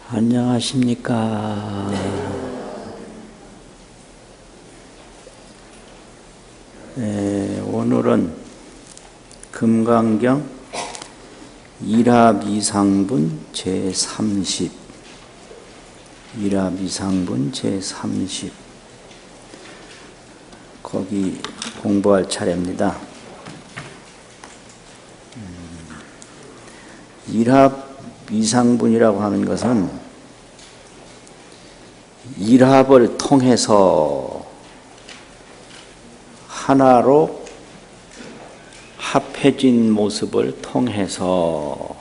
안녕하십니까. 오늘은 금강경 일합이상분 제30 일합이상분 제30 거기 공부할 차례입니다. 일합이상분이라고 하는 것은 일합을 통해서 하나로 합해진 모습을 통해서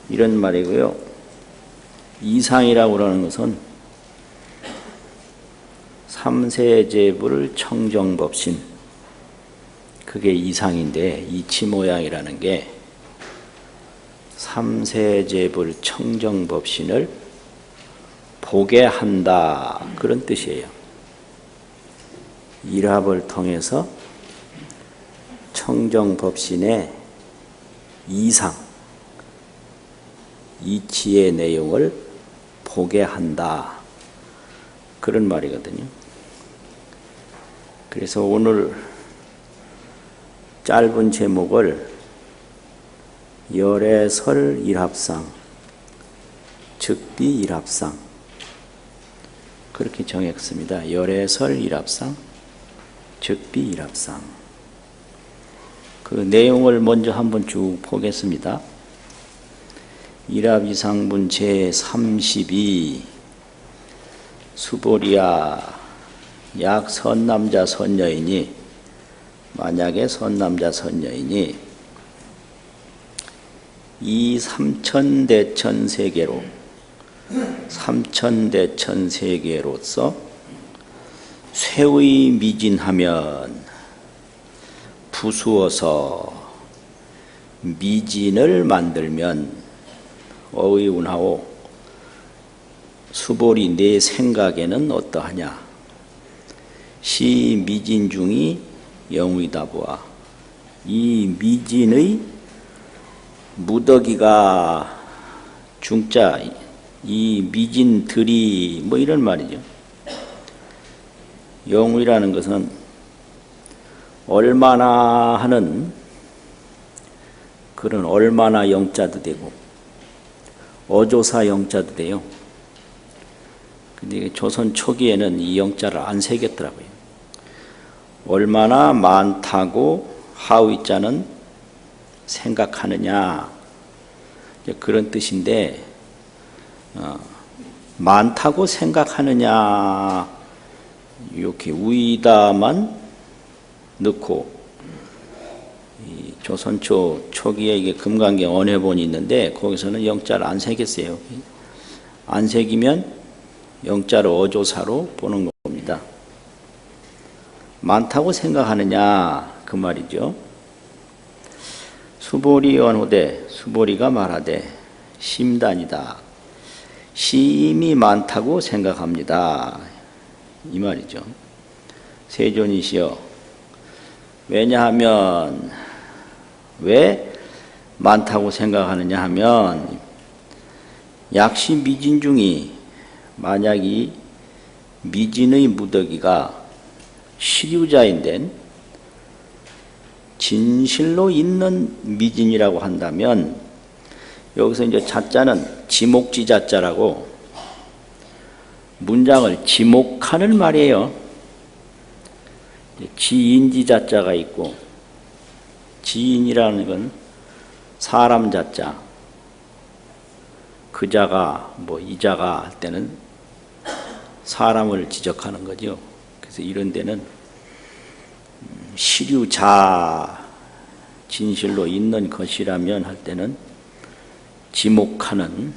이런 말이고요. 이상이라고 하는 것은 삼세제불 청정법신, 그게 이상인데 이치 모양이라는 게 삼세제불 청정법신을 보게 한다, 그런 뜻이에요. 일합을 통해서 청정법신의 이상, 이치의 내용을 보게 한다, 그런 말이거든요. 그래서 오늘 짧은 제목을 열애설 일합상, 즉비 일합상, 그렇게 정했습니다. 열애설 일합상, 즉비 일합상. 그 내용을 먼저 한번 쭉 보겠습니다. 일합이상분 제32 수보리야, 약 선남자 선여인이, 만약에 선남자 선여인이 이 삼천대천세계로, 삼천대천세계로서 쇠의 미진하면 부수어서 미진을 만들면 어의운하오 수보리 내 생각에는 어떠하냐. 시 미진 중이 영의다 보아. 이 미진의 무더기가 중자, 이 미진들이 뭐 이런 말이죠. 영의라는 것은 얼마나 하는 그런 얼마나 영자도 되고 어조사 영자도 돼요. 근데 조선 초기에는 이 영자를 안 새겼더라고요. 얼마나 많다고 하위자는 생각하느냐, 그런 뜻인데, 많다고 생각하느냐 이렇게 위다만 넣고, 이 조선 초기에 이게 금강경 언해본이 있는데 거기서는 영자를 안 새겼어요. 안 새기면 영자를 어조사로 보는 겁니다. 많다고 생각하느냐, 그 말이죠. 수보리 언호대, 수보리가 말하되 심단이다, 심이 많다고 생각합니다, 이 말이죠. 세존이시여, 왜냐하면, 왜 많다고 생각하느냐 하면, 약시 미진 중이, 만약 이 미진의 무더기가 시류자인데 진실로 있는 미진이라고 한다면, 여기서 이제 자자는 지목지 자자라고 문장을 지목하는 말이에요. 지인지 자자가 있고, 지인이라는 건 사람 자자, 그 자가 뭐 이 자가 할 때는 사람을 지적하는 거죠. 그래서 이런 데는 시류자, 진실로 있는 것이라면 할 때는 지목하는,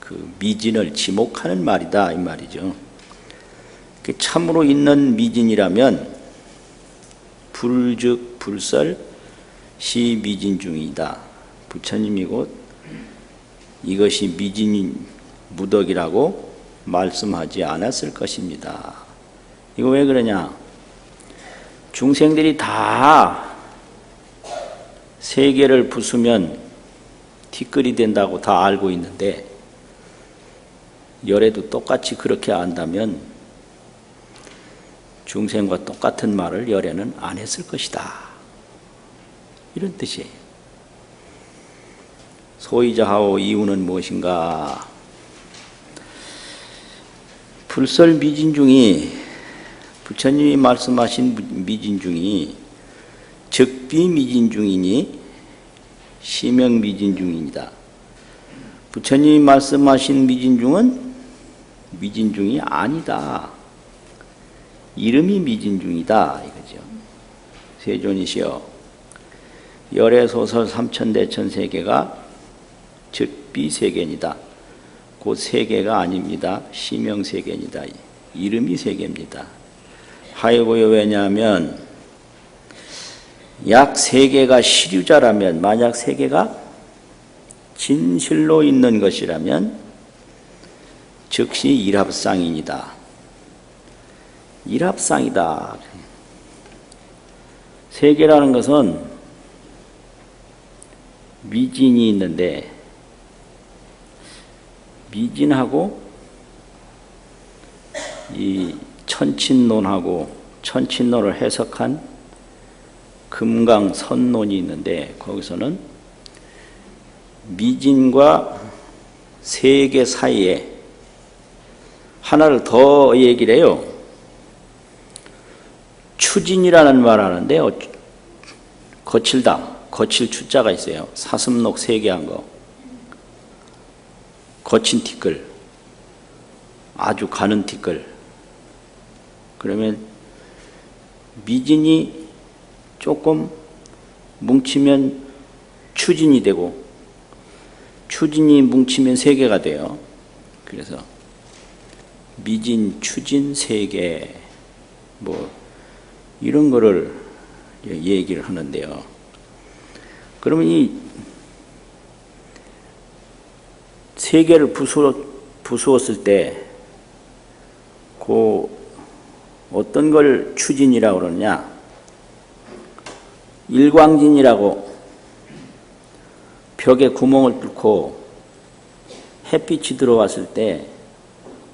그 미진을 지목하는 말이다, 이 말이죠. 참으로 있는 미진이라면 불즉 불설 시 미진 중이다. 부처님이 곧 이것이 미진 무덕이라고 말씀하지 않았을 것입니다. 이거 왜 그러냐? 중생들이 다 세계를 부수면 티끌이 된다고 다 알고 있는데 열애도 똑같이 그렇게 안다면 중생과 똑같은 말을 열애는 안 했을 것이다. 이런 뜻이에요. 소이자하오 이유는 무엇인가? 불설미진중이 부처님이 말씀하신 미진중이 적비미진중이니 시명미진중이다. 부처님이 말씀하신 미진중은 미진중이 아니다. 이름이 미진중이다 이거죠. 세존이시여 열애소설 삼천대천세계가 적비세계니다. 곧 세계가 아닙니다. 시명세계니다. 이름이 세계입니다. 하이고요. 왜냐하면 약 세계가 시류자라면, 만약 세계가 진실로 있는 것이라면 즉시 일합상이니다. 일합상이다. 세계라는 것은 미진이 있는데 미진하고 이 천친론하고 천친론을 해석한 금강선론이 있는데 거기서는 미진과 세계 사이에 하나를 더 얘기를 해요. 추진이라는 말을 하는데 거칠다. 거칠 추자가 있어요. 사슴록 세개한 거. 거친 티끌. 아주 가는 티끌. 그러면 미진이 조금 뭉치면 추진이 되고 추진이 뭉치면 세계가 돼요. 그래서 미진, 추진, 세계 뭐 이런 거를 얘기를 하는데요. 그러면 이 세계를 부수었을 때 그 어떤 걸 추진이라고 그러느냐? 일광진이라고 벽에 구멍을 뚫고 햇빛이 들어왔을 때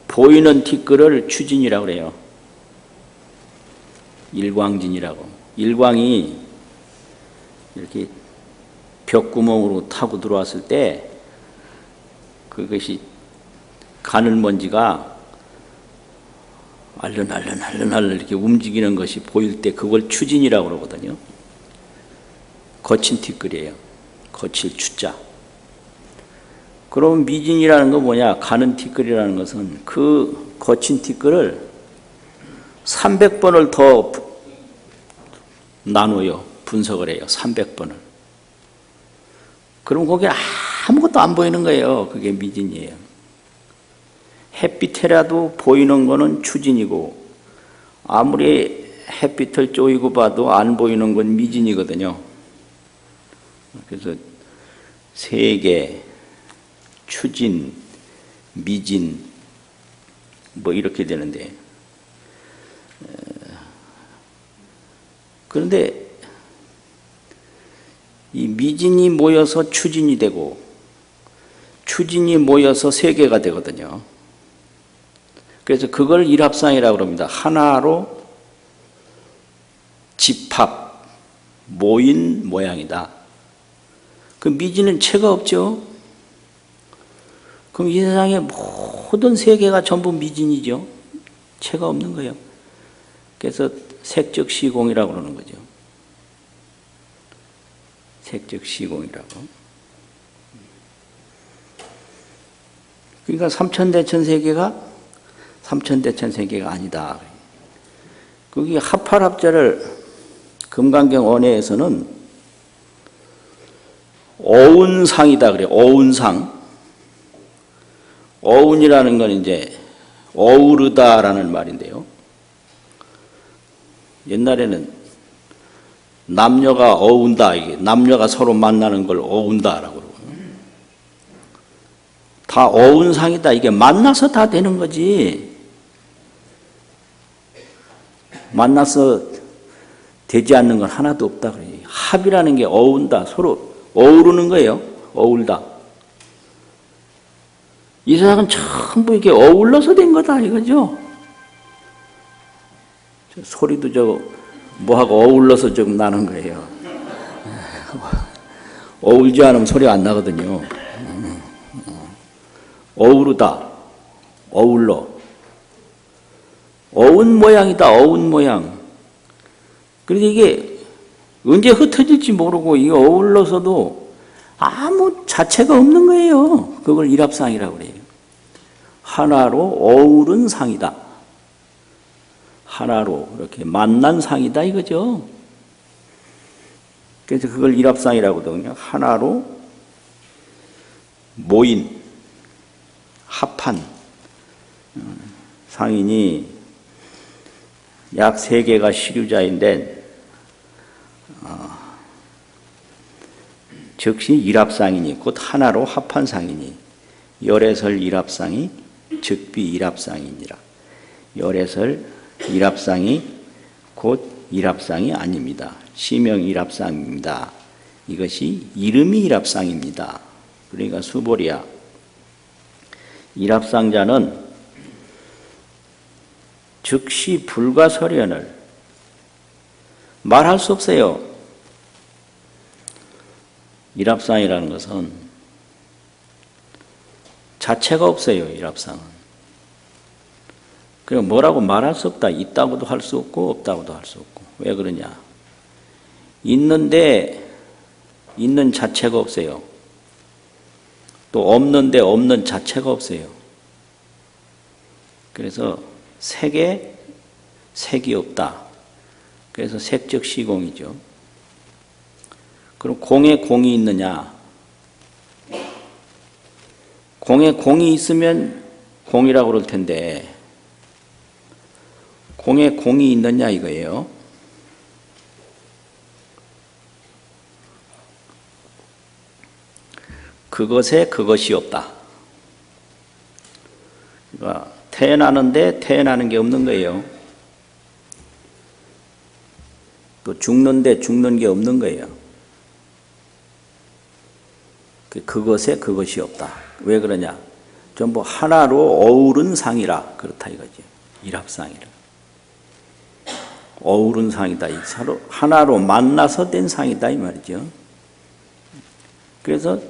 보이는 티끌을 추진이라고 그래요. 일광진이라고. 일광이 이렇게 벽구멍으로 타고 들어왔을 때 그것이 가늘먼지가 알른알른 이렇게 움직이는 것이 보일 때 그걸 추진이라고 그러거든요. 거친 티끌이에요. 거칠 추자. 그럼 미진이라는 건 뭐냐? 가는 티끌이라는 것은 그 거친 티끌을 300번을 더 나눠요. 분석을 해요. 300번을. 그럼 거기에 아무것도 안 보이는 거예요. 그게 미진이에요. 햇빛에라도 보이는 거는 추진이고 아무리 햇빛을 쪼이고 봐도 안 보이는 건 미진이거든요. 그래서 세계, 추진, 미진 뭐 이렇게 되는데 그런데 이 미진이 모여서 추진이 되고 추진이 모여서 세계가 되거든요. 그래서 그걸 일합상이라고 합니다. 하나로 집합, 모인 모양이다. 그 미진은 체가 없죠. 그럼 이 세상의 모든 세계가 전부 미진이죠. 체가 없는 거예요. 그래서 색적 시공이라고 그러는 거죠. 색적 시공이라고. 그러니까 삼천대천세계가 삼천대천세계가 아니다. 거기 합팔합자를 금강경 원해에서는 어운상이다 그래요. 어운상. 어운이라는 건 이제 어우르다라는 말인데요. 옛날에는 남녀가 어운다, 이게 남녀가 서로 만나는 걸 어운다라고 그러고. 다 어운상이다. 이게 만나서 다 되는 거지. 만나서 되지 않는 건 하나도 없다 그래요. 합이라는 게 어운다. 서로 어우르는 거예요. 어울다. 이 세상은 전부 이게 어울러서 된 거다 이거죠. 소리도 뭐하고 어울러서 좀 나는 거예요. 어울지 않으면 소리가 안 나거든요. 어우르다, 어울러. 어운 모양이다, 어운 모양. 그런데 이게 언제 흩어질지 모르고 이게 어울러서도 아무 자체가 없는 거예요. 그걸 일합상이라고 그래요. 하나로 어우른 상이다. 하나로 이렇게 만난 상이다 이거죠. 그래서 그걸 일합상이라고 하거든요. 하나로 모인, 합한 상이니 약 3개가 시류자인데 즉시 일합상이니 곧 하나로 합한 상이니 열애설 일합상이 즉비 일합상이니라. 열애설 일합상이 곧 일합상이 아닙니다. 시명 일합상입니다. 이것이 이름이 일합상입니다. 그러니까 수보리야, 일합상자는 즉시 불가설연을 말할 수 없어요. 일합상이라는 것은 자체가 없어요. 일합상은. 그러니까 뭐라고 말할 수 없다. 있다고도 할 수 없고 없다고도 할 수 없고. 왜 그러냐? 있는데 있는 자체가 없어요. 또 없는데 없는 자체가 없어요. 그래서 색에 색이 없다. 그래서 색적 시공이죠. 그럼 공에 공이 있느냐? 공에 공이 있으면 공이라고 그럴 텐데 공에 공이 있느냐 이거예요. 그것에 그것이 없다. 그러니까 태어나는데 태어나는 게 없는 거예요. 또 죽는데 죽는 게 없는 거예요. 그것에 그것이 없다. 왜 그러냐? 전부 하나로 어우른 상이라 그렇다 이거지. 일합상이라. 어우른 상이다. 서로 하나로 만나서 된 상이다 이 말이죠. 그래서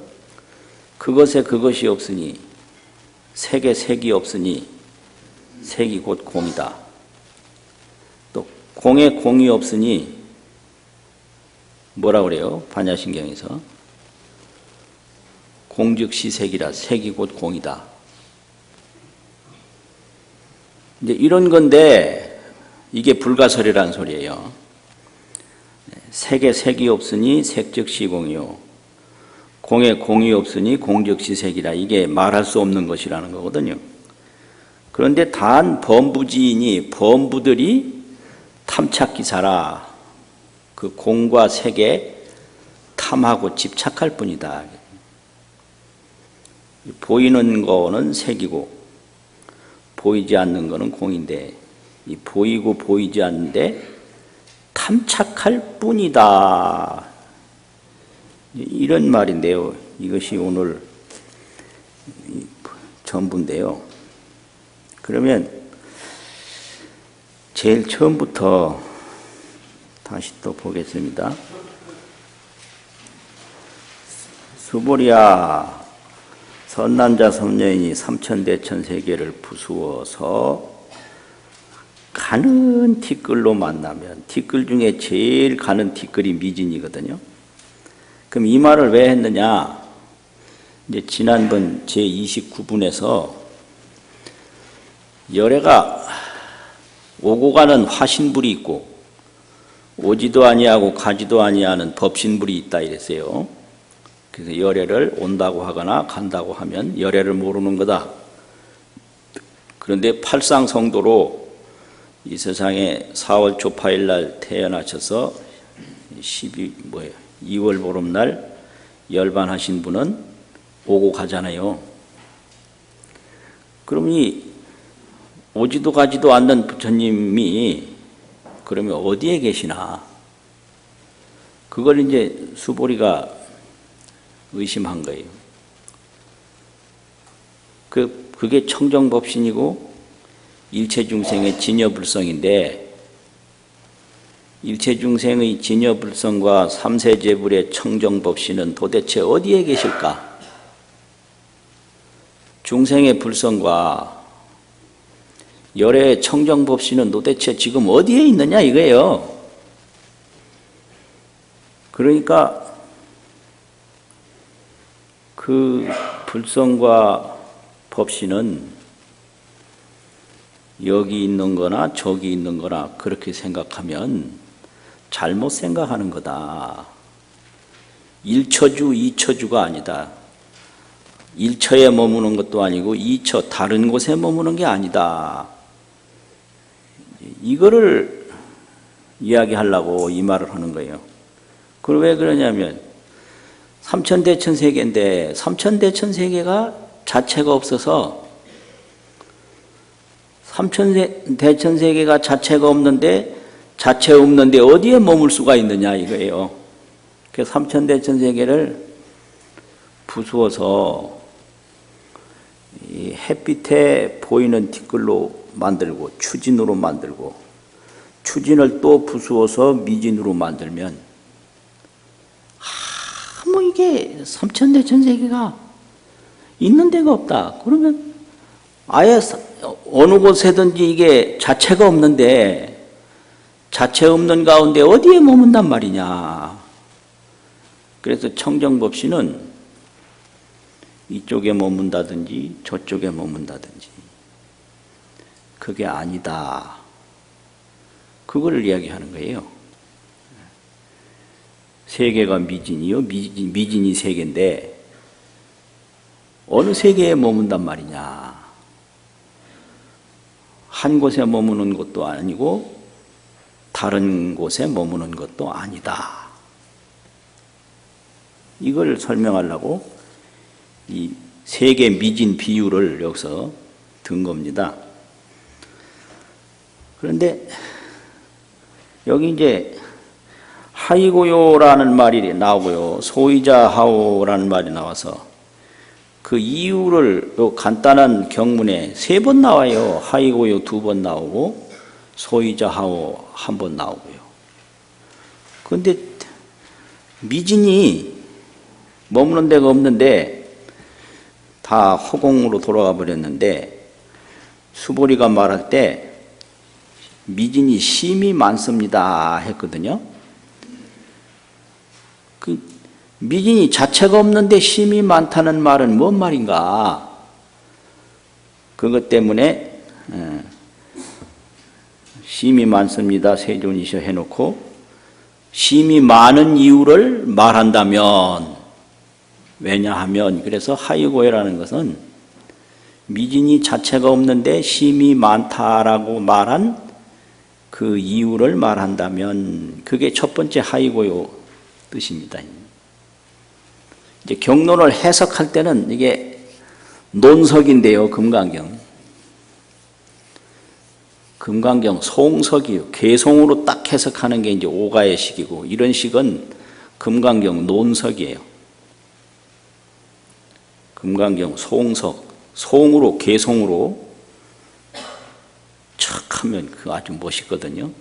그것에 그것이 없으니 색에 색이 없으니 색이 곧 공이다. 또 공에 공이 없으니 뭐라 그래요? 반야신경에서 공즉시 색이라 색이 곧 공이다. 이제 이런 건데 이게 불가설이라는 소리예요. 색에 색이 없으니 색즉시 공이요. 공에 공이 없으니 공즉시 색이라. 이게 말할 수 없는 것이라는 거거든요. 그런데 단 범부지인이 범부들이 탐착기사라. 그 공과 색에 탐하고 집착할 뿐이다. 보이는 거는 색이고 보이지 않는 거는 공인데 이 보이고 보이지 않는데 탐착할 뿐이다. 이런 말인데요. 이것이 오늘 전부인데요. 그러면 제일 처음부터 다시 또 보겠습니다. 수보리야, 선남자 선녀인이 삼천대천세계를 부수어서 가는 티끌로 만나면, 티끌 중에 제일 가는 티끌이 미진이거든요. 그럼 이 말을 왜 했느냐? 이제 지난번 제29분에서 열애가 오고 가는 화신불이 있고 오지도 아니하고 가지도 아니하는 법신불이 있다 이랬어요. 그래서 열애를 온다고 하거나 간다고 하면 열애를 모르는 거다. 그런데 팔상성도로 이 세상에 4월 초 8일 날 태어나셔서 2월 보름날 열반하신 분은 오고 가잖아요. 그럼 이 오지도 가지도 않는 부처님이 그러면 어디에 계시나? 그걸 이제 수보리가 의심한 거예요. 그게 청정법신이고 일체중생의 진여불성인데, 일체중생의 진여불성과 삼세제불의 청정법신은 도대체 어디에 계실까? 중생의 불성과 열의 청정법신은 도대체 지금 어디에 있느냐 이거예요. 그러니까 그 불성과 법신은 여기 있는 거나 저기 있는 거나 그렇게 생각하면 잘못 생각하는 거다. 일처주, 이처주가 아니다. 일처에 머무는 것도 아니고 이처, 다른 곳에 머무는 게 아니다. 이거를 이야기하려고 이 말을 하는 거예요. 그걸 왜 그러냐면 삼천대천세계인데 삼천대천세계가 자체가 없어서, 삼천대천세계가 자체가 없는데 자체 없는데 어디에 머물 수가 있느냐 이거예요. 그래서 삼천대천세계를 부수어서 이 햇빛에 보이는 티끌로 만들고 추진으로 만들고, 추진을 또 부수어서 미진으로 만들면 이게 삼천대천세계가 있는 데가 없다. 그러면 아예 어느 곳에든지 이게 자체가 없는데, 자체 없는 가운데 어디에 머문단 말이냐. 그래서 청정법신은 이쪽에 머문다든지 저쪽에 머문다든지 그게 아니다. 그거를 이야기하는 거예요. 세계가 미진이요, 미진이 세계인데 어느 세계에 머문단 말이냐. 한 곳에 머무는 것도 아니고 다른 곳에 머무는 것도 아니다. 이걸 설명하려고 이 세계 미진 비유를 여기서 든 겁니다. 그런데 여기 이제 하이고요라는 말이 나오고요, 소이자 하오라는 말이 나와서 그 이유를 요 간단한 경문에 3번 나와요. 하이고요 2번 나오고 소이자 하오 1번 나오고요. 그런데 미진이 머무는 데가 없는데 다 허공으로 돌아가 버렸는데, 수보리가 말할 때 미진이 심이 많습니다 했거든요. 그 미진이 자체가 없는데 심이 많다는 말은 뭔 말인가? 그것 때문에 심이 많습니다 세존이셔 해놓고 심이 많은 이유를 말한다면, 왜냐하면 그래서 하이고요라는 것은 미진이 자체가 없는데 심이 많다라고 말한 그 이유를 말한다면 그게 첫 번째 하이고요 뜻입니다. 이제 경론을 해석할 때는 이게 논석인데요, 금강경. 금강경 송석이요. 개송으로 딱 해석하는 게 이제 오가의 식이고, 이런 식은 금강경 논석이에요. 금강경 송석, 송으로 개송으로 척 하면 그 아주 멋있거든요.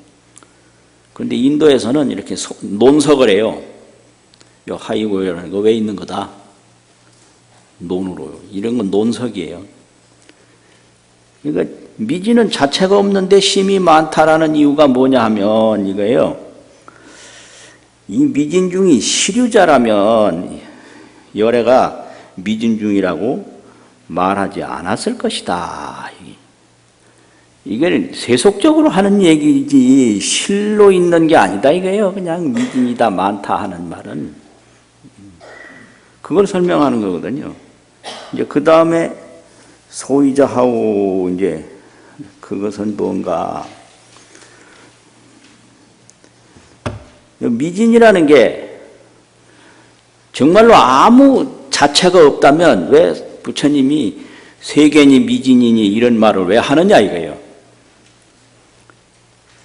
그런데 인도에서는 이렇게 논석을 해요. 요 하이고요라는 거 왜 있는 거다? 논으로요. 이런 건 논석이에요. 그러니까 미진은 자체가 없는데 심이 많다라는 이유가 뭐냐 하면 이거예요. 이 미진 중이 시류자라면 열애가 미진 중이라고 말하지 않았을 것이다. 이게 세속적으로 하는 얘기지 실로 있는 게 아니다 이거예요. 그냥 미진이다 많다 하는 말은 그걸 설명하는 거거든요. 이제 그 다음에 소이자 하오, 이제 그것은 뭔가, 미진이라는 게 정말로 아무 자체가 없다면 왜 부처님이 세계니 미진이니 이런 말을 왜 하느냐 이거예요.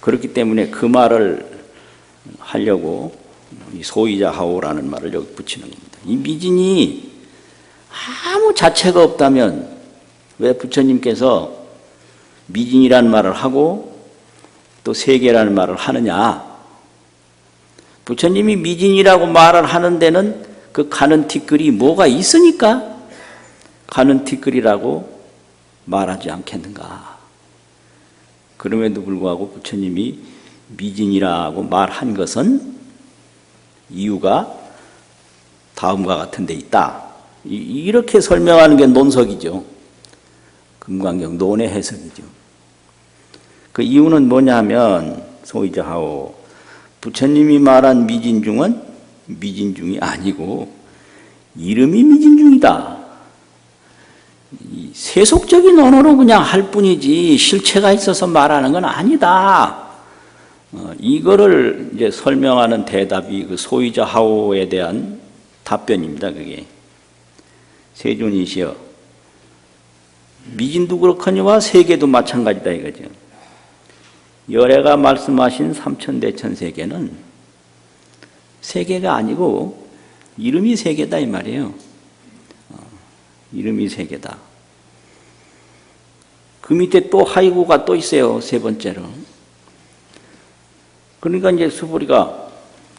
그렇기 때문에 그 말을 하려고 소이자 하오라는 말을 여기 붙이는 겁니다. 이 미진이 아무 자체가 없다면 왜 부처님께서 미진이라는 말을 하고 또 세계라는 말을 하느냐? 부처님이 미진이라고 말을 하는 데는 그 가는 티끌이 뭐가 있으니까 가는 티끌이라고 말하지 않겠는가? 그럼에도 불구하고 부처님이 미진이라고 말한 것은 이유가 다음과 같은 데 있다. 이렇게 설명하는 게 논석이죠. 금강경 논의 해석이죠. 그 이유는 뭐냐면 소위자하오, 부처님이 말한 미진중은 미진중이 아니고 이름이 미진중이다. 세속적인 언어로 그냥 할 뿐이지 실체가 있어서 말하는 건 아니다. 이거를 이제 설명하는 대답이 그 소위자하오에 대한 답변입니다. 그게 세존이시여, 미진도 그렇거니와 세계도 마찬가지다 이거죠. 열애가 말씀하신 삼천대천 세계는 세계가 아니고 이름이 세계다 이 말이에요. 이름이 세계다. 그 밑에 또 하이고가 또 있어요. 세 번째로. 그러니까 이제 수보리가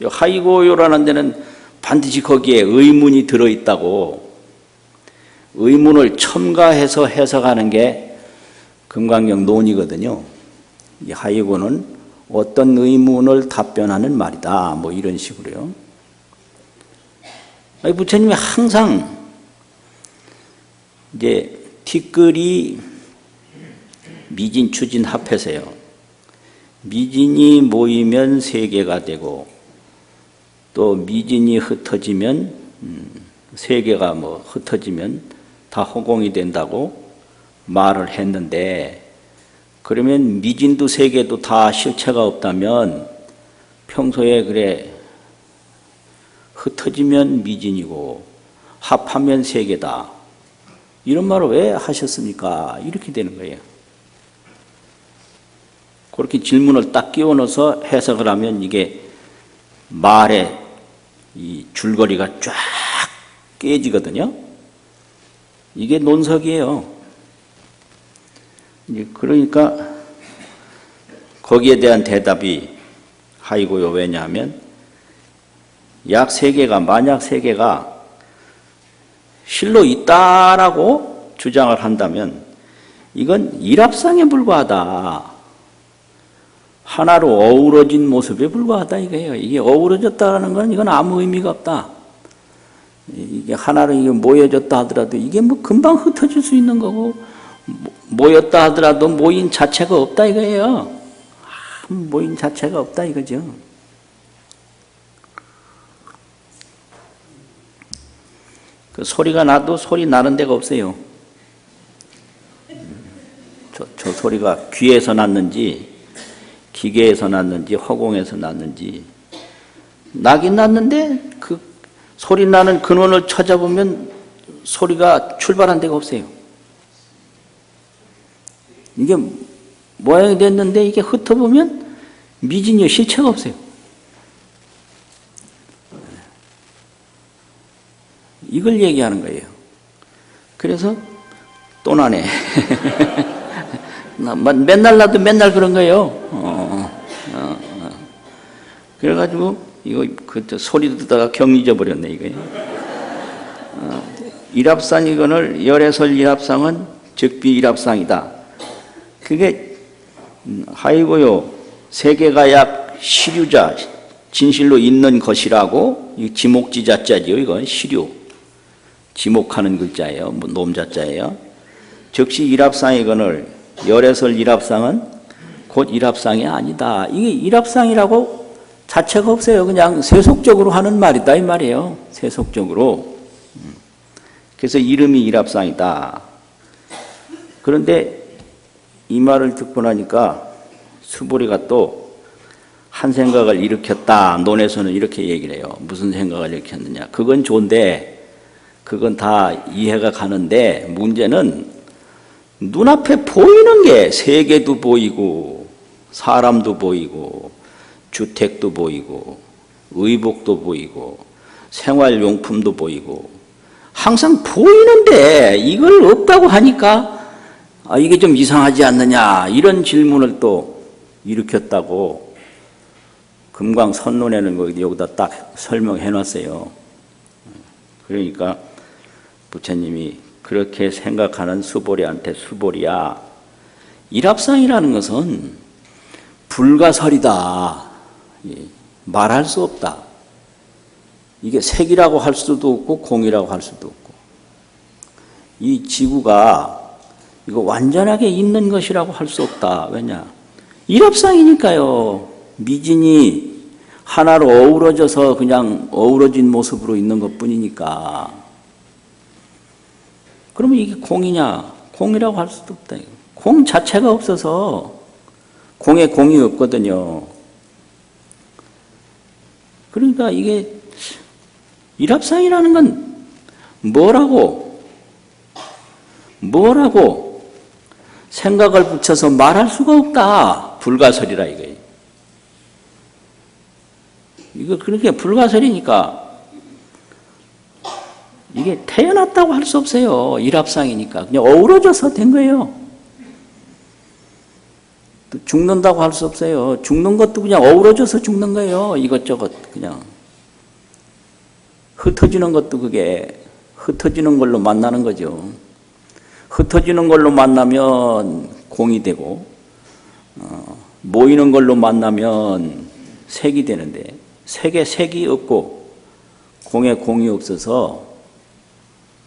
하이고요라는 데는 반드시 거기에 의문이 들어있다고, 의문을 첨가해서 해석하는 게 금강경 논이거든요. 이 하이고는 어떤 의문을 답변하는 말이다. 뭐 이런 식으로요. 부처님이 항상 이제 티끌이 미진, 추진 합해서요. 미진이 모이면 세계가 되고 또 미진이 흩어지면 세계가 뭐 흩어지면 다 허공이 된다고 말을 했는데, 그러면 미진도 세계도 다 실체가 없다면 평소에 그래 흩어지면 미진이고 합하면 세계다 이런 말을 왜 하셨습니까? 이렇게 되는 거예요. 그렇게 질문을 딱 끼워 넣어서 해석을 하면 이게 말의 이 줄거리가 쫙 깨지거든요. 이게 논석이에요. 그러니까 거기에 대한 대답이 하이고요. 왜냐하면 만약 세계가 실로 있다라고 주장을 한다면 이건 일합상에 불과하다. 하나로 어우러진 모습에 불과하다 이거예요. 이게 어우러졌다는 건 이건 아무 의미가 없다. 이게 하나로 이게 모여졌다 하더라도 이게 뭐 금방 흩어질 수 있는 거고, 모였다 하더라도 모인 자체가 없다 이거예요. 모인 자체가 없다 이거죠. 그 소리가 나도 소리 나는 데가 없어요. 저 소리가 귀에서 났는지 기계에서 났는지 허공에서 났는지 나긴 났는데 그 소리 나는 근원을 찾아보면 소리가 출발한 데가 없어요. 이게 모양이 됐는데 이게 흩어보면 미진이 실체가 없어요. 이걸 얘기하는 거예요. 그래서 또 나네. 맨날 나도 맨날 그런 거예요. 그래가지고 이거 그때 소리 듣다가 경 잊어버렸네 이거예요. 일합상이건을 열애설 일합상은 즉비 일합상이다. 그게 하이고요. 세계가 약 시류자, 진실로 있는 것이라고, 이 지목지자자지요. 이건 시류, 지목하는 글자예요. 놈자자예요. 즉시 일합상이건을 열애설 일합상은 곧 일합상이 아니다. 이게 일합상이라고 자체가 없어요. 그냥 세속적으로 하는 말이다 이 말이에요. 세속적으로. 그래서 이름이 일합상이다. 그런데 이 말을 듣고 나니까 수보리가 또 한 생각을 일으켰다. 논에서는 이렇게 얘기를 해요. 무슨 생각을 일으켰느냐. 그건 좋은데, 그건 다 이해가 가는데 문제는 눈앞에 보이는 게 세계도 보이고 사람도 보이고 주택도 보이고 의복도 보이고 생활용품도 보이고 항상 보이는데 이걸 없다고 하니까 이게 좀 이상하지 않느냐 이런 질문을 또 일으켰다고 금강선론에는 여기다 딱 설명해 놨어요. 그러니까 부처님이 그렇게 생각하는 수보리한테 수보리야, 일합상이라는 것은 불가설이다. 말할 수 없다. 이게 색이라고 할 수도 없고 공이라고 할 수도 없고, 이 지구가 이거 완전하게 있는 것이라고 할 수 없다. 왜냐? 일합상이니까요. 미진이 하나로 어우러져서 그냥 어우러진 모습으로 있는 것뿐이니까. 그러면 이게 공이냐? 공이라고 할 수도 없다. 공 자체가 없어서 공에 공이 없거든요. 그러니까 이게 일합상이라는 건 뭐라고 생각을 붙여서 말할 수가 없다. 불가설이라 이거예요. 이거 그렇게 불가설이니까 이게 태어났다고 할 수 없어요. 일합상이니까. 그냥 어우러져서 된 거예요. 또 죽는다고 할 수 없어요. 죽는 것도 그냥 어우러져서 죽는 거예요. 이것저것 그냥. 흩어지는 것도 그게 흩어지는 걸로 만나는 거죠. 흩어지는 걸로 만나면 공이 되고, 모이는 걸로 만나면 색이 되는데, 색에 색이 없고 공에 공이 없어서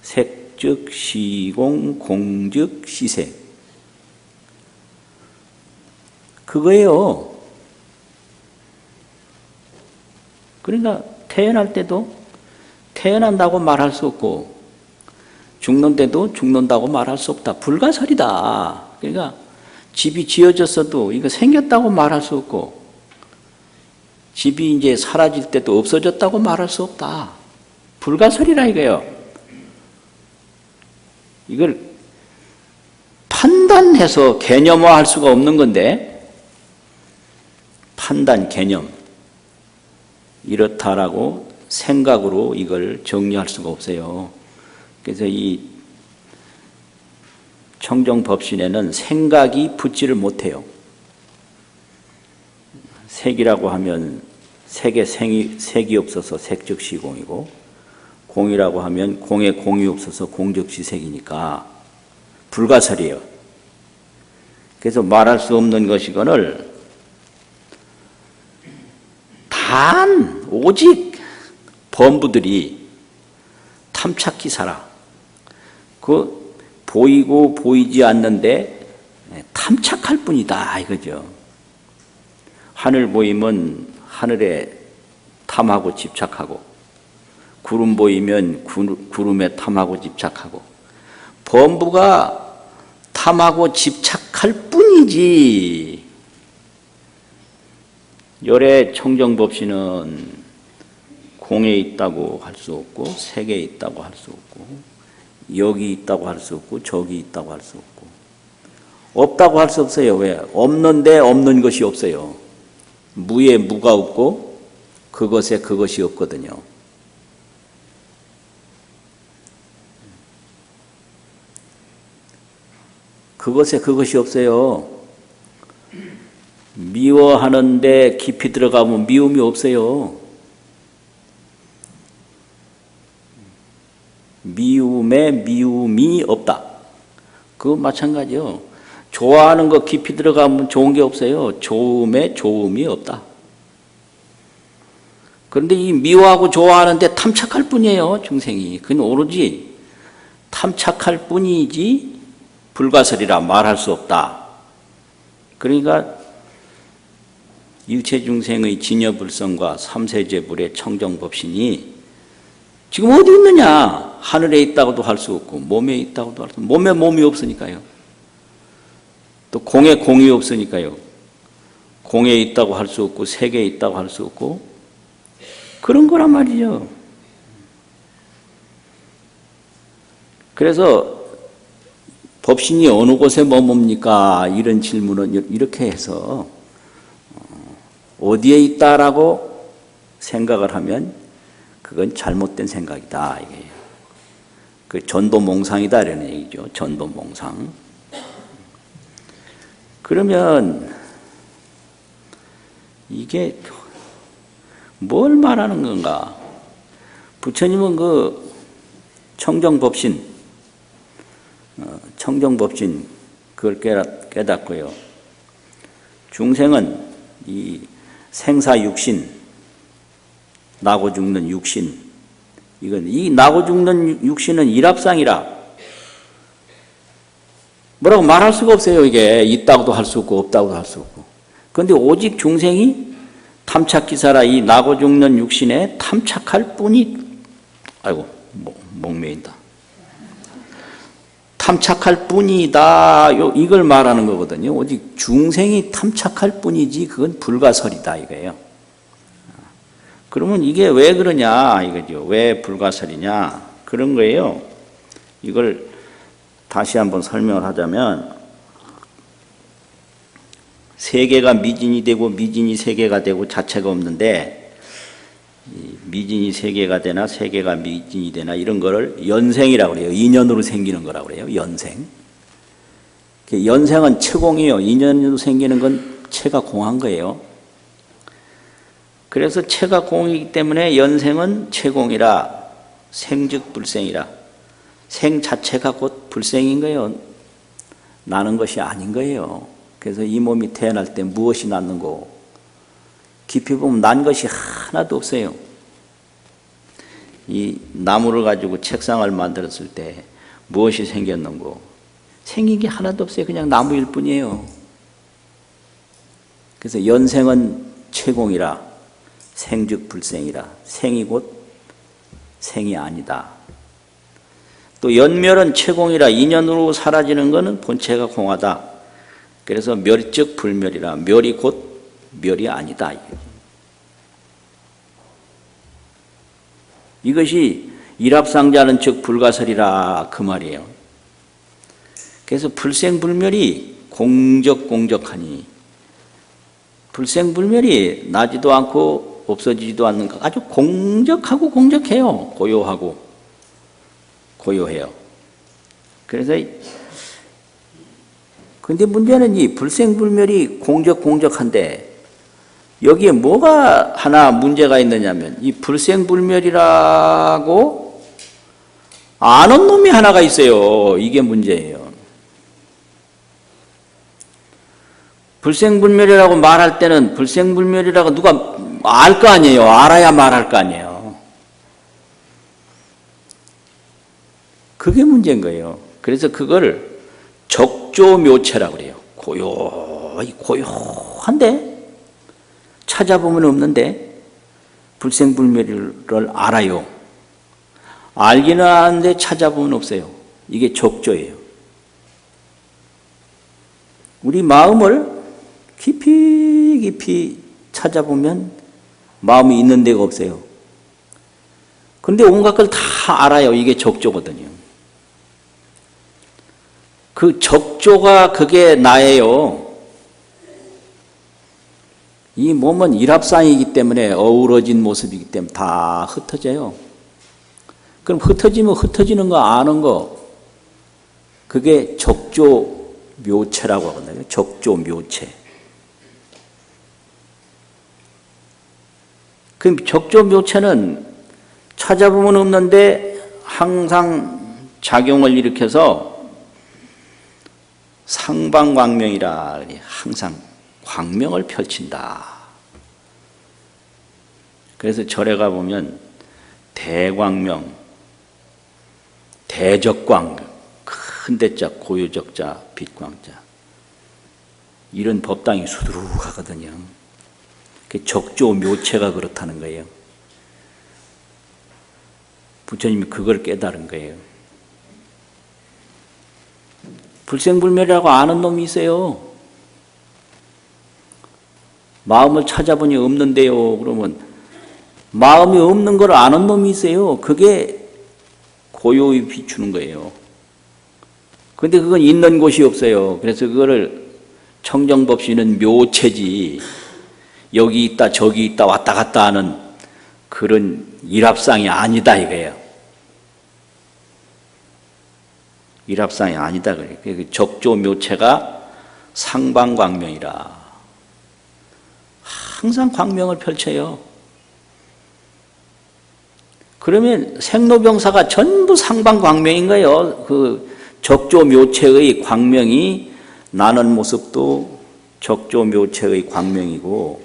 색즉 시공, 공즉 시색, 그거예요. 그러니까 태어날 때도 태어난다고 말할 수 없고 죽는 때도 죽는다고 말할 수 없다. 불가설이다. 그러니까 집이 지어졌어도 이거 생겼다고 말할 수 없고, 집이 이제 사라질 때도 없어졌다고 말할 수 없다. 불가설이라 이거예요. 이걸 판단해서 개념화할 수가 없는 건데, 판단, 개념, 이렇다라고 생각으로 이걸 정리할 수가 없어요. 그래서 이 청정법신에는 생각이 붙지를 못해요. 색이라고 하면 색에 색이 없어서 색즉시공이고, 공이라고 하면 공에 공이 없어서 공즉시색이니까 불가설이에요. 그래서 말할 수 없는 것이거늘 단 오직 범부들이 탐착히 살아. 그 보이고 보이지 않는데 탐착할 뿐이다 이거죠. 하늘 보이면 하늘에 탐하고 집착하고, 구름 보이면 구름에 탐하고 집착하고, 범부가 탐하고 집착할 뿐이지. 열의 청정법신은 공에 있다고 할 수 없고, 색에 있다고 할 수 없고, 여기 있다고 할 수 없고, 저기 있다고 할 수 없고, 없다고 할 수 없어요. 왜? 없는데 없는 것이 없어요. 무에 무가 없고 그것에 그것이 없거든요. 그것에 그것이 없어요. 미워하는데 깊이 들어가면 미움이 없어요. 미움에 미움이 없다. 그거 마찬가지요. 좋아하는 거 깊이 들어가면 좋은 게 없어요. 좋음에 좋음이 없다. 그런데 이 미워하고 좋아하는데 탐착할 뿐이에요, 중생이. 그건 오로지 탐착할 뿐이지 불가설이라 말할 수 없다. 그러니까 일체중생의 진여불성과 삼세제불의 청정법신이 지금 어디 있느냐? 하늘에 있다고도 할 수 없고 몸에 있다고도 할 수 없고, 몸에 몸이 없으니까요. 또 공에 공이 없으니까요. 공에 있다고 할 수 없고 색에 있다고 할 수 없고 그런 거란 말이죠. 그래서 법신이 어느 곳에 머뭅니까? 이런 질문은 이렇게 해서 어디에 있다라고 생각을 하면 그건 잘못된 생각이다. 이게 그 전도몽상이다 이런 얘기죠. 전도몽상. 그러면 이게 뭘 말하는 건가? 부처님은 그 청정법신 그걸 깨닫고요. 중생은 이 생사육신, 나고 죽는 육신, 이 나고 죽는 육신은 일합상이라 뭐라고 말할 수가 없어요. 이게 있다고도 할 수 없고 없다고도 할 수 없고. 그런데 오직 중생이 탐착기사라 이 나고 죽는 육신에 탐착할 뿐이, 아이고 목매인다. 탐착할 뿐이다. 이걸 말하는 거거든요. 오직 중생이 탐착할 뿐이지 그건 불가설이다 이거예요. 그러면 이게 왜 그러냐 이거죠. 왜 불가설이냐 그런 거예요. 이걸 다시 한번 설명을 하자면 세계가 미진이 되고 미진이 세계가 되고 자체가 없는데 미진이 세계가 되나 세계가 미진이 되나 이런 거를 연생이라고 그래요. 인연으로 생기는 거라고 그래요. 연생. 연생은 체공이에요. 인연으로 생기는 건 체가 공한 거예요. 그래서 체가 공이기 때문에 연생은 체공이라 생즉 불생이라 생 자체가 곧 불생인 거예요. 나는 것이 아닌 거예요. 그래서 이 몸이 태어날 때 무엇이 낳는 거 깊이 보면 난 것이 하나도 없어요. 이 나무를 가지고 책상을 만들었을 때 무엇이 생겼는고 생긴 게 하나도 없어요. 그냥 나무일 뿐이에요. 그래서 연생은 체공이라 생즉 불생이라 생이 곧 생이 아니다. 또 연멸은 체공이라 인연으로 사라지는 것은 본체가 공하다. 그래서 멸즉 불멸이라 멸이 곧 멸이 아니다. 이것이 일합상자는 즉 불가설이라 그 말이에요. 그래서 불생불멸이 공적공적하니 불생불멸이 나지도 않고 없어지지도 않는 것 아주 공적하고 공적해요. 고요하고 고요해요. 그래서 근데 문제는 이 불생불멸이 공적공적한데 여기에 뭐가 하나 문제가 있느냐면 이 불생불멸이라고 아는 놈이 하나가 있어요. 이게 문제예요. 불생불멸이라고 말할 때는 불생불멸이라고 누가 알 거 아니에요. 알아야 말할 거 아니에요. 그게 문제인 거예요. 그래서 그걸 적조묘체라고 그래요. 고요한데 찾아보면 없는데 불생불멸을 알아요. 알기는 아는데 찾아보면 없어요. 이게 적조예요. 우리 마음을 깊이 깊이 찾아보면 마음이 있는 데가 없어요. 그런데 온갖 걸 다 알아요. 이게 적조거든요. 그 적조가 그게 나예요. 이 몸은 일합상이기 때문에 어우러진 모습이기 때문에 다 흩어져요. 그럼 흩어지면 흩어지는 거 아는 거 그게 적조묘체라고 하거든요. 적조묘체. 그럼 적조묘체는 찾아보면 없는데 항상 작용을 일으켜서 상방광명이라 항상 광명을 펼친다. 그래서 절에 가보면 대광명, 대적광, 큰 대자, 고유적자, 빛광자 이런 법당이 수두룩하거든요. 적조묘체가 그렇다는 거예요. 부처님이 그걸 깨달은 거예요. 불생불멸이라고 아는 놈이 있어요. 마음을 찾아보니 없는데요. 그러면 마음이 없는 걸 아는 놈이 있어요. 그게 고요히 비추는 거예요. 그런데 그건 있는 곳이 없어요. 그래서 그거를 청정법시는 묘체지 여기 있다 저기 있다 왔다 갔다 하는 그런 일합상이 아니다 이거예요. 일합상이 아니다 그래요. 적조묘체가 상방광명이라. 항상 광명을 펼쳐요. 그러면 생로병사가 전부 상방광명인 거예요. 그 적조묘체의 광명이 나는 모습도 적조묘체의 광명이고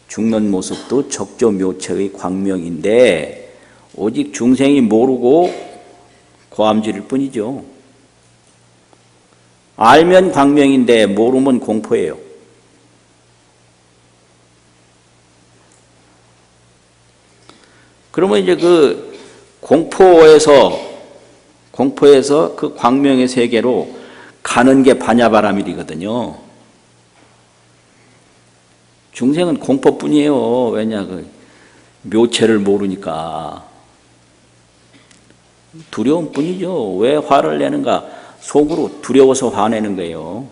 죽는 모습도 적조묘체의 광명인데 오직 중생이 모르고 고함지를 뿐이죠. 알면 광명인데 모르면 공포예요. 그러면 이제 그 공포에서 그 광명의 세계로 가는 게 반야바라밀이거든요. 중생은 공포뿐이에요. 왜냐, 그 묘체를 모르니까. 두려움뿐이죠. 왜 화를 내는가? 속으로 두려워서 화내는 거예요.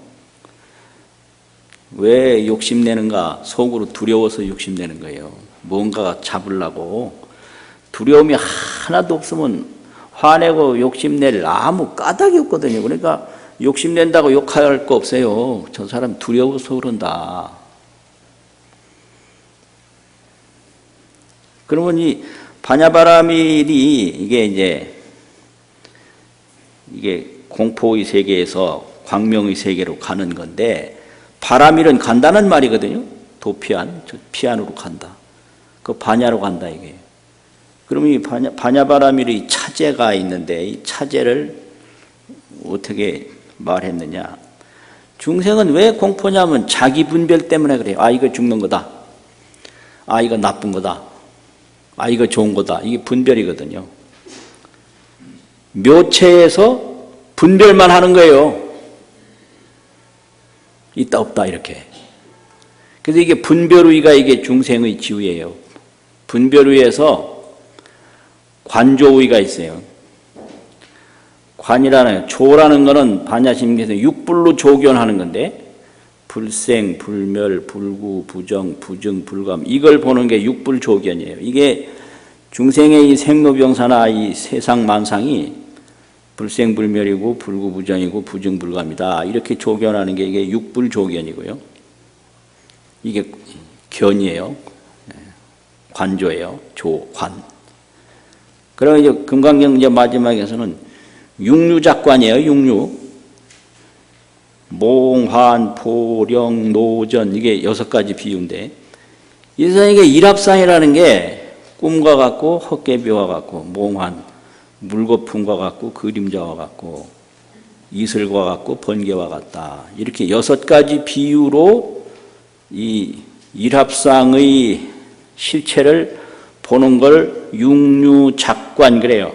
왜 욕심내는가? 속으로 두려워서 욕심내는 거예요. 뭔가 잡으려고. 두려움이 하나도 없으면 화내고 욕심낼 아무 까닭이 없거든요. 그러니까 욕심낸다고 욕할 거 없어요. 저 사람 두려워서 그런다. 그러면 이 반야바라밀이 이게 공포의 세계에서 광명의 세계로 가는 건데, 바라밀은 간다는 말이거든요. 도피안, 피안으로 간다. 그 반야로 간다 이게. 그러면 이 반야바라밀의 차제가 있는데 이 차제를 어떻게 말했느냐? 중생은 왜 공포냐면 자기 분별 때문에 그래요. 아, 이거 죽는 거다. 아, 이거 나쁜 거다. 아, 이거 좋은 거다. 이게 분별이거든요. 묘체에서 분별만 하는 거예요. 있다 없다 이렇게. 그래서 이게 분별의가 이게 중생의 지위예요. 분별의에서 관조의가 있어요. 관이라는, 조라는 거는 반야심경에서 육불로 조견하는 건데, 불생, 불멸, 불구, 부정, 부증, 불감, 이걸 보는 게 육불조견이에요. 이게 중생의 이 생로병사나 이 세상 만상이 불생불멸이고 불구부정이고 부증불감이다. 이렇게 조견하는 게 이게 육불조견이고요. 이게 견이에요. 관조예요. 관. 그러면 이제 금강경 이제 마지막에서는 육류작관이에요. 육류. 몽환, 포령, 노전, 이게 6가지 비유인데, 이 세상에 일합상이라는 게 꿈과 같고 헛개비와 같고, 몽환, 물거품과 같고 그림자와 같고, 이슬과 같고 번개와 같다. 이렇게 6가지 비유로 이 일합상의 실체를 보는 걸 육류작관 그래요.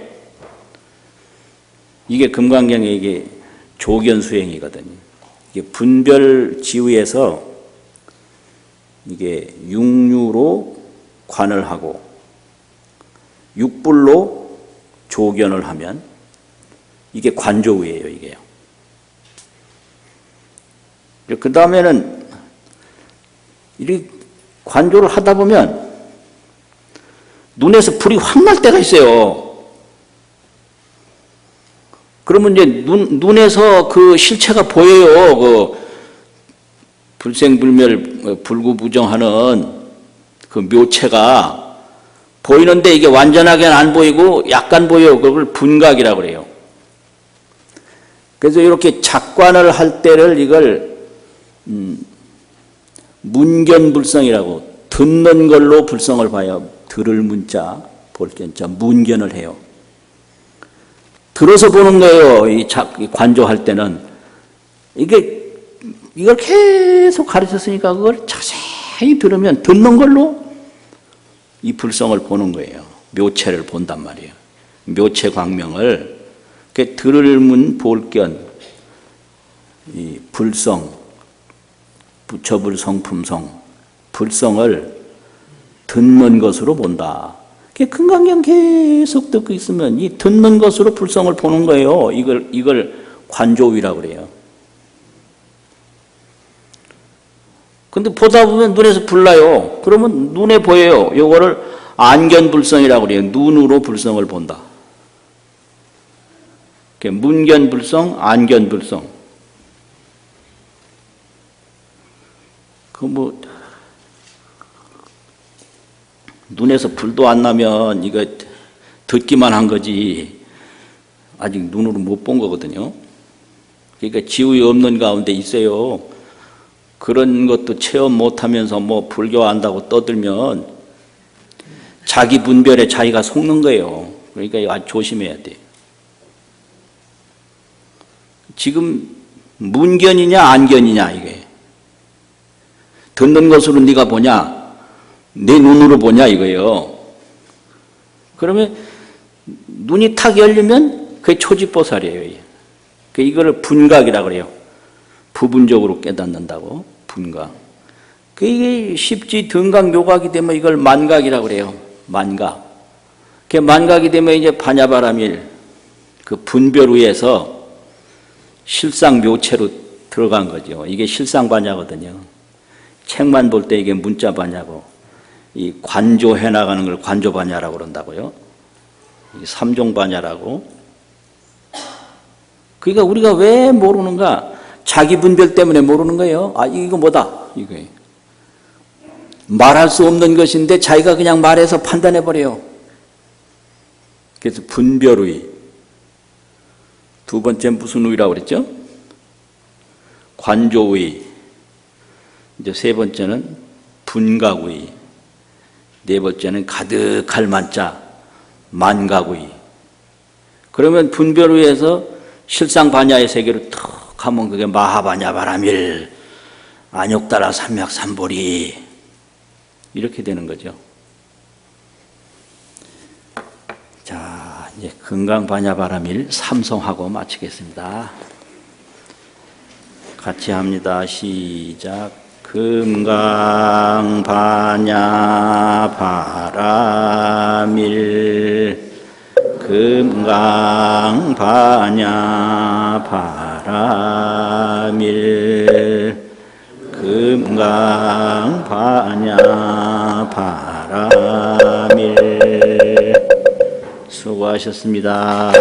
이게 금강경의 이게 조견수행이거든요. 이게 분별지위에서 이게 육류로 관을 하고 육불로 조견을 하면 이게 관조의예요, 이게요. 그 다음에는 이렇게 관조를 하다 보면 눈에서 불이 확 날 때가 있어요. 그러면 이제 눈에서 그 실체가 보여요. 그 불생불멸, 불구부정하는 그 묘체가 보이는데 이게 완전하게는 안 보이고 약간 보여요. 그걸 분각이라고 그래요. 그래서 이렇게 작관을 할 때를 이걸 문견불성이라고, 듣는 걸로 불성을 봐요. 들을 문자, 볼 견자, 문견을 해요. 들어서 보는 거예요. 이 관조할 때는. 이걸 계속 가르쳤으니까 그걸 자세히 들으면 듣는 걸로 이 불성을 보는 거예요. 묘체를 본단 말이에요. 묘체 광명을. 들을 문, 볼 견, 이 불성, 부처불성, 품성, 불성을 듣는 것으로 본다. 금강경 계속 듣고 있으면 이 듣는 것으로 불성을 보는 거예요. 이걸 관조위라고 그래요. 근데 보다 보면 눈에서 불나요. 그러면 눈에 보여요. 요거를 안견불성이라고 그래요. 눈으로 불성을 본다. 문견불성, 안견불성. 뭐 눈에서 불도 안 나면 이거 듣기만 한 거지 아직 눈으로 못 본 거거든요. 그러니까 지위 없는 가운데 있어요. 그런 것도 체험 못하면서 뭐 불교 안다고 떠들면 자기 분별에 자기가 속는 거예요. 그러니까 아주 조심해야 돼요. 지금 문견이냐 안견이냐 이게. 듣는 것으로 네가 보냐 내 눈으로 보냐 이거예요. 그러면 눈이 탁 열리면 그게 초지보살이에요. 이거를 분각이라고 그래요. 부분적으로 깨닫는다고 분각. 이게 십지 등각 묘각이 되면 이걸 만각이라고 그래요. 만각. 그 만각이 되면 이제 반야바라밀 그 분별 위에서 실상 묘체로 들어간 거죠. 이게 실상 반야거든요. 책만 볼 때 이게 문자 반야고 이 관조해 나가는 걸 관조 반야라고 그런다고요. 이게 삼종 반야라고. 그러니까 우리가 왜 모르는가? 자기 분별 때문에 모르는 거예요. 아, 이거 뭐다? 이거예요. 말할 수 없는 것인데 자기가 그냥 말해서 판단해버려요. 그래서 분별의. 두 번째 무슨 의라고 그랬죠? 관조의. 이제 세 번째는 분각의. 네 번째는 가득할 만자, 만각의. 그러면 분별의에서 실상반야의 세계로 턱 하면 그게 마하반야바라밀, 안욕따라 삼맥삼보리 이렇게 되는 거죠. 자, 이제 건강반야바라밀 삼성하고 마치겠습니다. 같이 합니다. 시작. 금강반야바라밀 금강반야바라밀 금강반야바라밀 수고하셨습니다.